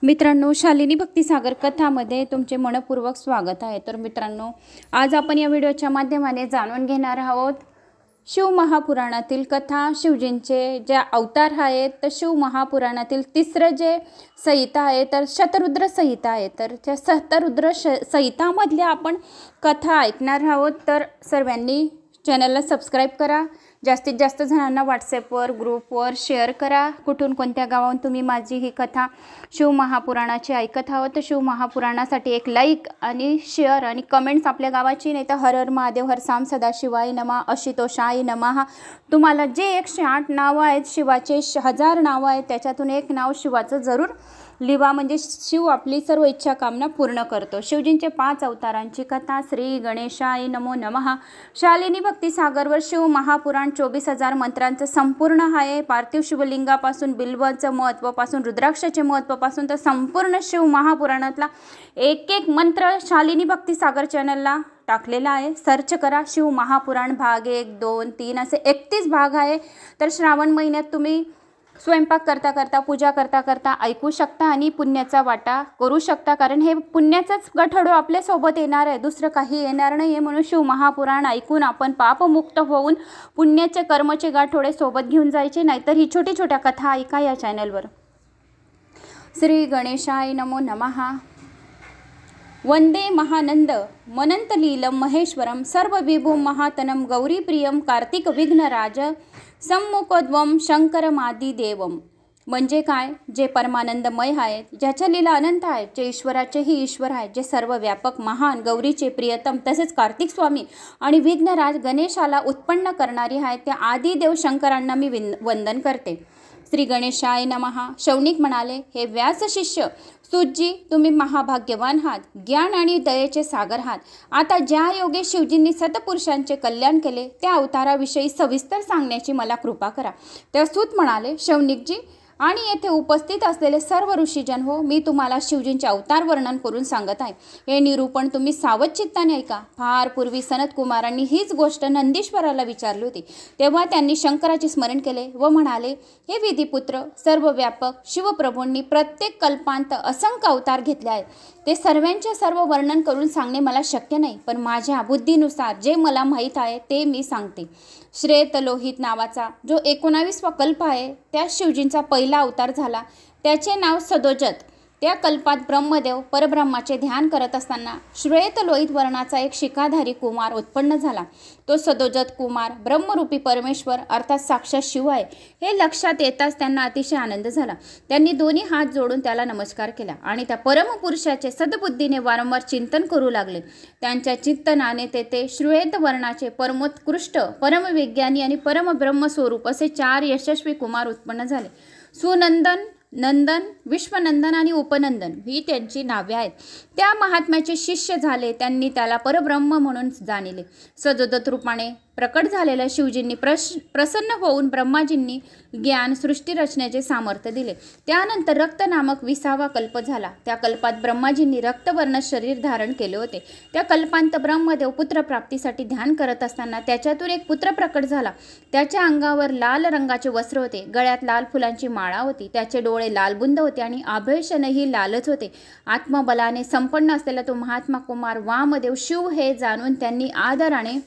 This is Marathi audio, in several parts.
मित्रांनो, शालिनी भक्तिसागर कथामध्ये तुमचे मनपूर्वक स्वागत आहे। तर मित्रांनो, आज आपण या व्हिडिओच्या माध्यमाने जाणून घेणार आहोत शिव महापुराणातील कथा। शिवजींचे जे अवतार आहेत तर शिव महापुराणातील तिसरं जे संहिता आहे तर शतरुद्र संहिता आहे। तर त्या शतरुद्र संहितामधल्या आपण कथा ऐकणार आहोत। तर सर्वांनी चॅनलला सबस्क्राईब करा, जास्तीत जास्त जणांना व्हॉट्सॲपवर ग्रुपवर शेअर करा। कुठून कोणत्या गावाहून तुम्ही माझी ही कथा शिव महापुराणाची ऐकत आहोत तर शिव महापुराणासाठी एक लाईक आणि शेअर आणि कमेंट्स आपल्या गावाची, नाही तर हर हर महादेव, हर साम सदाशिवाय नमः, अशितोषाय नमः। तुम्हाला जे 108 नावं आहेत शिवाचे, 1000 नावं आहेत, त्याच्यातून एक नाव शिवाचं जरूर लिहा, म्हणजे शिव आपली सर्व इच्छा कामना पूर्ण करतो। शिवजींचे 5 अवतारांची कथा। श्री गणेशाय नमो नमः। शालिनी भक्तिसागरवर शिव महापुराण 24,000 मंत्रांचं संपूर्ण आहे। पार्थिव शिवलिंगापासून बिल्वाचं महत्त्वापासून रुद्राक्षाचे महत्त्वापासून तर संपूर्ण शिव महापुराणातला एक एक मंत्र शालिनी भक्तिसागर चॅनलला टाकलेला आहे। सर्च करा शिव महापुराण भाग 1, 2, 3 असे 31 भाग आहे। तर श्रावण महिन्यात तुम्ही स्वयंपाक करता करता, पूजा करता करता ऐकू शकता आणि पुण्याचा वाटा करू शकता, कारण हे पुण्याचाच गठडो आपल्यासोबत येणार आहे, दुसरं काही येणार नाही आहे। म्हणून शिव महापुराण ऐकून आपण पापमुक्त होऊन पुण्याचे कर्मचे गाठोडे सोबत घेऊन जायचे, नाहीतर ही छोटी छोट्या कथा ऐका या चॅनलवर। श्री गणेशाय नमो नमः। वंदे महानंद मनंतलीलम महेश्वरम सर्वविभुम महातनम गौरीप्रियम कार्तिक विघ्नराज सम्मुखोद्वम शंकरमादिदेवम। म्हणजे काय? जे परमानंदमय आहेत, ज्याच्या लीला अनंत आहेत, जे ईश्वराचेही ईश्वर आहेत, जे सर्व व्यापक महान गौरीचे प्रियतम तसेच कार्तिक स्वामी आणि विघ्नराज गणेशाला उत्पन्न करणारी आहेत, त्या आदिदेव शंकरांना मी वंदन करते। श्री गणेशाय नमः। शौनिक म्हणाले, हे व्यास शिष्य सूतजी, तुम्ही महाभाग्यवान आहात, ज्ञान आणि दयेचे सागर आहात। आता ज्या योगे शिवजींनी सतपुरुषांचे कल्याण केले त्या अवताराविषयी सविस्तर सांगण्याची मला कृपा करा। त्या सूत म्हणाले, शौनिकजी आणि येथे उपस्थित असलेले सर्व ऋषीजन हो, मी तुम्हाला शिवजींचे अवतार वर्णन करून सांगत आहे। हे निरूपण तुम्ही सावध चित्ताने ऐका। फार पूर्वी सनत कुमारांनी हीच गोष्ट नंदीश्वराला विचारली होती, तेव्हा त्यांनी शंकराचे स्मरण केले व म्हणाले, हे विधिपुत्र, सर्व व्यापक शिवप्रभूंनी प्रत्येक कल्पांत असंख्य अवतार घेतले आहेत, ते सर्वांचे सर्व वर्णन करून सांगणे मला शक्य नाही, पण माझ्या बुद्धीनुसार जे मला माहीत आहे ते मी सांगते। श्वेतलोहित नावाचा जो 19वा कल्प आहे त्या शिवजींचा पहिला अवतार झाला, त्याचे नाव सदोजत। त्या कल्पात ब्रह्मदेव परब्रह्माचे ध्यान करत असताना श्वेतलोहित वर्णाचा एक शिखाधारी कुमार उत्पन्न झाला। तो सदोजत कुमार ब्रह्मरूपी परमेश्वर अर्थात साक्षात शिव आहे हे लक्षात येताच त्यांना अतिशय आनंद झाला। त्यांनी दोन्ही हात जोडून त्याला नमस्कार केला आणि त्या परमपुरुषाचे सद्बुद्धीने वारंवार चिंतन करू लागले। त्यांच्या चिंतनाने तेथे श्वेत वर्णाचे परमोत्कृष्ट परमविज्ञानी आणि परमब्रह्मस्वरूप असे 4 यशस्वी कुमार उत्पन्न झाले। सुनंदन, नंदन, विश्वनंदन आणि उपनंदन ही त्यांची नावे आहेत। त्या महात्म्याचे शिष्य झाले, त्यांनी त्याला परब्रह्म म्हणून जाणले। सदोजत रूपाने प्रकट झालेल्या शिवजींनी प्रसन्न होऊन ब्रह्माजींनी ज्ञान सृष्टी रचण्याचे सामर्थ्य दिले। त्यानंतर रक्त नामक 20वा कल्प झाला। त्या कल्पात ब्रह्माजींनी रक्तवर्ण शरीर धारण केले होते। त्या कल्पांत ब्रह्मदेव पुत्रप्राप्तीसाठी ध्यान करत असताना त्याच्यातून एक पुत्र प्रकट झाला। त्याच्या अंगावर लाल रंगाचे वस्त्र होते, गळ्यात लाल फुलांची माळा होती, त्याचे डोळे लालबुंद होते आणि आभूषणही लालच होते। आत्मबलाने संपन्न असलेला तो महात्मा कुमार वामदेव शिव हे जाणून त्यांनी आदराने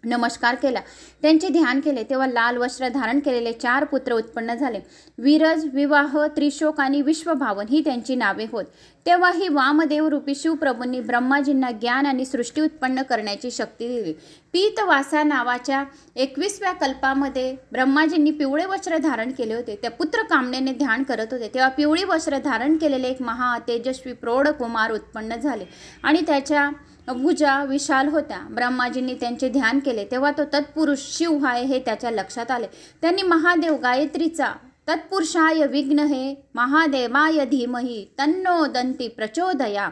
नमस्कार केला, त्यांचे ध्यान केले। तेव्हा लाल वस्त्र धारण केलेले 4 पुत्र उत्पन्न झाले। वीरज, विवाह, त्रिशोक आणि विश्वभावन ही त्यांची नावे होत। तेव्हा ही वामदेव रूपी शिवप्रभूंनी ब्रह्माजींना ज्ञान आणि सृष्टी उत्पन्न करण्याची शक्ती दिली। पीतवासा नावाच्या 21व्या कल्पामध्ये ब्रह्माजींनी पिवळे वस्त्र धारण केले होते। त्या पुत्र कामनेने ध्यान करत होते, तेव्हा पिवळी वस्त्र धारण केलेले एक महा तेजस्वी प्रौढ कुमार उत्पन्न झाले आणि त्याच्या भुजा विशाल होत्या। ब्रह्माजींनी त्यांचे ध्यान केले, तेव्हा तो तत्पुरुष शिव आहे हे त्याच्या लक्षात आले। त्यांनी महादेव गायत्रीचा तत्पुरुषाय विघ्नहे महादेवाय धीमहि तन्नो दंती प्रचोदया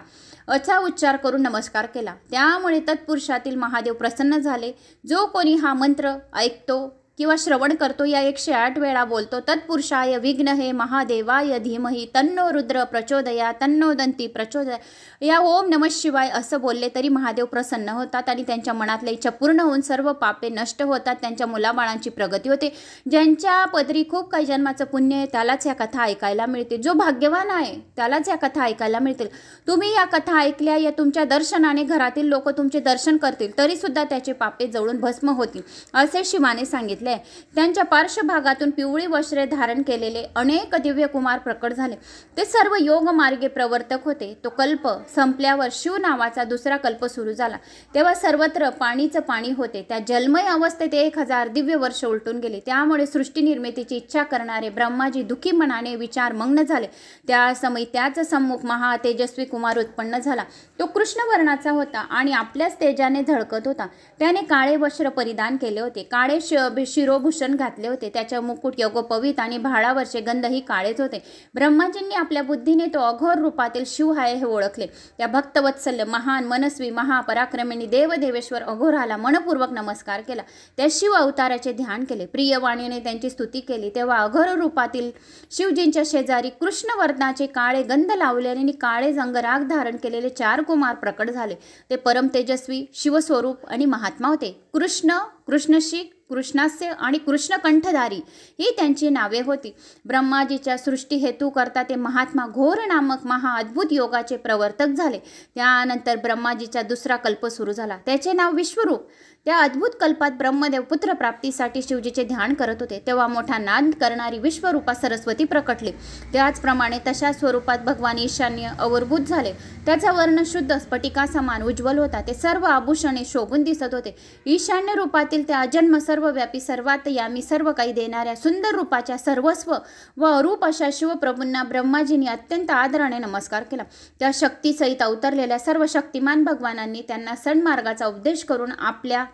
असा उच्चार करून नमस्कार केला। त्यामुळे तत्पुरुषातील महादेव प्रसन्न झाले। जो कोणी हा मंत्र ऐकतो किंवा श्रवण करतो या 108 वेळा बोलतो, तत्पुरुषाय विघ्नहे महादेवाय धीमहि तन्नो रुद्र प्रचोदया तन्नो दंती प्रचोदया, या ओम नमः शिवाय असं बोलले तरी महादेव प्रसन्न होतात आणि त्यांच्या मनातल्या इच्छा पूर्ण होऊन सर्व पापे नष्ट होतात, त्यांच्या मुलाबाळांची प्रगती होते. ज्यांच्या पदरी खूप काही जन्माचं पुण्य आहे त्यालाच या कथा ऐकायला मिळते. जो भाग्यवान आहे त्यालाच या कथा ऐकायला मिळतील. तुम्ही या कथा ऐकल्या, या तुमच्या दर्शनाने घरातील लोक तुमचे दर्शन करतील तरी सुद्धा त्याचे पापे जळून भस्म होतील असे शिवाने सांगितले. त्यांच्या पार्श्वभागातून पिवळी वस्त्रे धारण केलेले अनेक दिव्य कुमार प्रकट झाले. ते सर्व योग मार्गे प्रवर्तक होते. तो कल्प संपल्यावर शिव नावाचा दुसरा कल्प सुरू झाला. तेव्हा सर्वत्र पाणीच पाणी होते. त्या जलमय अवस्थेत 1000 दिव्य वर्ष उलटून गेले. त्यामुळे सृष्टी निर्मितीची इच्छा करणारे ब्रह्माजी दुःखी मनाने विचार मग्न झाले. त्या समय त्याच सम्मुख महा तेजस्वी कुमार उत्पन्न झाला. तो कृष्ण वर्णाचा होता आणि आपल्याच तेजाने झळकत होता. त्याने काळे वस्त्र परिधान केले होते, काळे शिरोभूषण घातले होते. त्याच्या मुकुट योगोपवीत आणि भाळावरचे गंधही काळेच होते. ब्रह्माजींनी आपल्या बुद्धीने तो अघोर रूपातील शिव आहे हे ओळखले. त्या भक्तवत्सल महान मनस्वी महापराक्रमिणी देवदेवेश्वर अघोराला मनपूर्वक नमस्कार केला. त्या शिव अवताराचे ध्यान केले. प्रियवाणीने त्यांची स्तुती केली. तेव्हा अघोर रूपातील शिवजींच्या शेजारी कृष्ण वर्णाचे काळे गंध लावलेले आणि काळे अंगराग धारण केलेले 4 कुमार प्रकट झाले. ते परम तेजस्वी शिवस्वरूप आणि महात्मा होते. कृष्ण, कृष्णशी, कृष्णास्य आणि कृष्णकंठधारी ही त्यांची नावे होती. ब्रह्माजीच्या सृष्टी हेतू करता ते महात्मा घोर नामक महाअद्भुत योगाचे प्रवर्तक झाले. त्यानंतर ब्रह्माजीचा दुसरा कल्प सुरू झाला. त्याचे नाव विश्वरूप. त्या अद्भुत कल्पात ब्रह्मदेव पुत्र प्राप्तीसाठी शिवजीचे ध्यान करत होते. तेव्हा मोठा नाद करणारी विश्वरूपा सरस्वती प्रकटली. त्याचप्रमाणे तशा स्वरूपात भगवान ईशान्य अवरभूत झाले. त्याचा वर्ण शुद्ध स्फटिका समान उज्ज्वल होता. ते सर्व आभूषणे शोभून दिसत होते. ईशान्य रूपातील त्या अजन्म सर्वव्यापी सर्वात यामी सर्व काही देणाऱ्या सुंदर रूपाच्या सर्वस्व व अरूप अशा शिवप्रभूंना ब्रह्माजींनी अत्यंत आदराने नमस्कार केला. त्या शक्तीसहित अवतरलेल्या सर्व शक्तिमान भगवानांनी त्यांना सन्मार्गाचा उपदेश करून आपल्या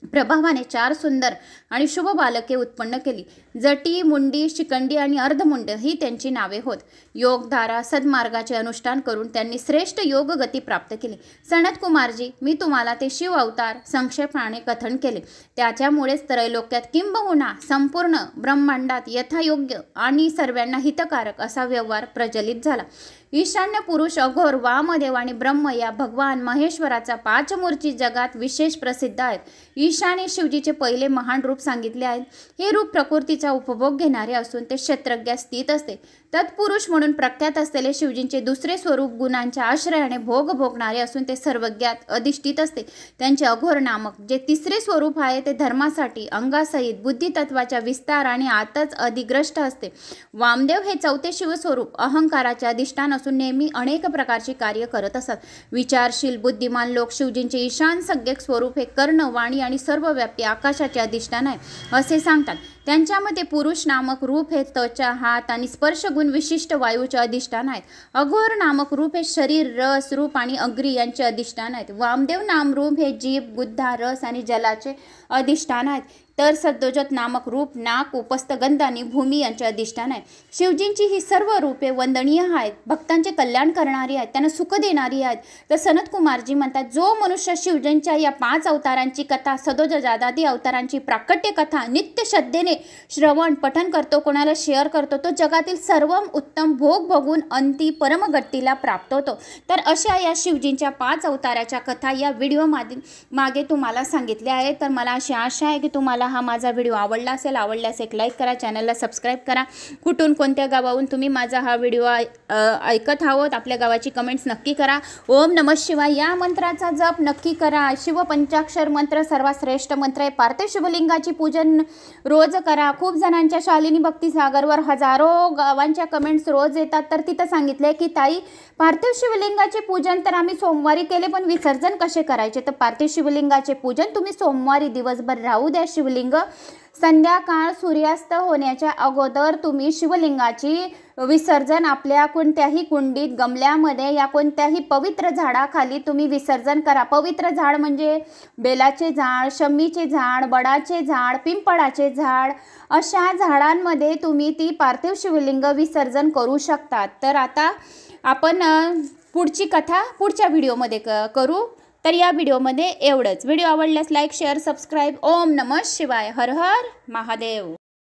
प्रभावाने 4 सुंदर आणि शुभ बालके उत्पन्न केली. जटी, मुंडी, शिखंडी आणि अर्धमुंड ही त्यांची नावे होत. योगधारा सद्मार्गाचे अनुष्ठान करून त्यांनी श्रेष्ठ योग गती प्राप्त केली. सनत कुमारजी, मी तुम्हाला ते शिव अवतार संक्षेपाने कथन केले. त्याच्यामुळेच त्रैलोक्यात किंबहुना संपूर्ण ब्रह्मांडात यथायोग्य आणि सर्वांना हितकारक असा व्यवहार प्रचलित झाला. ईशान्य पुरुष अघोर, वामदेव आणि ब्रह्म या भगवान महेश्वराचा 5 मूर्ती जगात विशेष प्रसिद्ध आहेत. ईशान्य शिवजीचे पहिले महान रूप सांगितले आहेत. हे रूप प्रकृतीचा उपभोग घेणारे असून ते क्षत्रज्ञात स्थित असते. तत्पुरुष म्हणून प्रख्यात असलेले शिवजींचे दुसरे स्वरूप गुणांच्या आश्रयाने भोग भोगणारे असून ते सर्वज्ञात अधिष्ठित असते. त्यांचे अघोर नामक जे तिसरे स्वरूप आहे ते धर्मासाठी अंगासहित बुद्धितत्वाच्या विस्तार आणि आतच अधिग्रस्त असते. वामदेव हे 4थे शिवस्वरूप अहंकाराचे अधिष्ठान असून नेहमी अनेक प्रकारची कार्य करत असतात. विचारशील बुद्धिमान लोक शिवजींचे ईशान संज्ञक स्वरूप हे कर्ण, वाणी आणि सर्वव्यापी आकाशाचे अधिष्ठान आहे असे सांगतात. त्यांच्यामध्ये पुरुष नामक रूप हे त्वचा, हात आणि स्पर्श गुण विशिष्ट वायूचे अधिष्ठान आहेत. अघोर नामक रूप हे शरीर, रस, रूप आणि अग्री यांचे अधिष्ठान आहेत. वामदेव नाम रूप हे जीभ, गुद्धा, रस आणि जलाचे अधिष्ठान आहेत. तर सद्योजत नामक रूप नाक, उपस्थ, गंध आणि भूमी यांचे अधिष्ठान आहे. शिवजींची ही सर्व रूपे वंदनीय आहेत, भक्तांचे कल्याण करणारी आहेत, त्यांना सुख देणारी आहेत. तर सनत कुमारजी म्हणतात, जो मनुष्य शिवजींच्या या 5 अवतारांची कथा, सदोजादादी अवतारांची प्राकट्य कथा नित्य श्रद्धेने श्रवण पठन करतो, कोणाला शेअर करतो, तो जगातील सर्व उत्तम भोग भोगून अंती परमगतीला प्राप्त होतो. तर अशा या शिवजींच्या 5 अवताराच्या कथा या व्हिडिओ मागे तुम्हाला सांगितल्या आहेत. तर मला अशी आशा आहे की तुम्हाला हा माझा व्हिडिओ आवडला असेल. आवडल्यास एक लाईक करा, चॅनलला सबस्क्राईब करा. कुठून कोणत्या गावाहून तुम्ही माझा हा व्हिडिओ ऐकत आहोत आपल्या गावाची कमेंट्स नक्की करा. ओम नमः शिवाय या मंत्राचा जप नक्की करा. शिव पंचाक्षर मंत्र सर्वात श्रेष्ठ मंत्र आहे. पार्थिव शिवलिंगाची पूजन रोज करा. खूप जणांच्या शालिनी भक्ती सागरवर हजारो गावांच्या कमेंट्स रोज येतात. तर तिथं सांगितलं की ताई पार्थिव शिवलिंगाचे पूजन तर आम्ही सोमवारी केले, पण विसर्जन कसे करायचे. तर पार्थिव शिवलिंगाचे पूजन तुम्ही सोमवारी दिवसभर राहू द्या. शिवलिंग संध्याकाळ सूर्यास्त होण्याच्या अगोदर तुम्ही शिवलिंगाची विसर्जन आपल्या कोणत्याही कुंडीत, गमल्यामध्ये या कोणत्याही पवित्र झाडाखाली तुम्ही विसर्जन करा. पवित्र झाड म्हणजे बेलाचे झाड, शमीचे झाड, बडाचे झाड, पिंपळाचे झाड अशा झाडांमध्ये तुम्ही ती पार्थिव शिवलिंग विसर्जन करू शकता. तर आता आपण पुढची कथा पुढच्या व्हिडिओमध्ये करू. तर या व्हिडिओमध्ये एवढंच. व्हिडिओ आवडल्यास लाईक शेअर सबस्क्राईब. ओम नमः शिवाय. हर हर महादेव.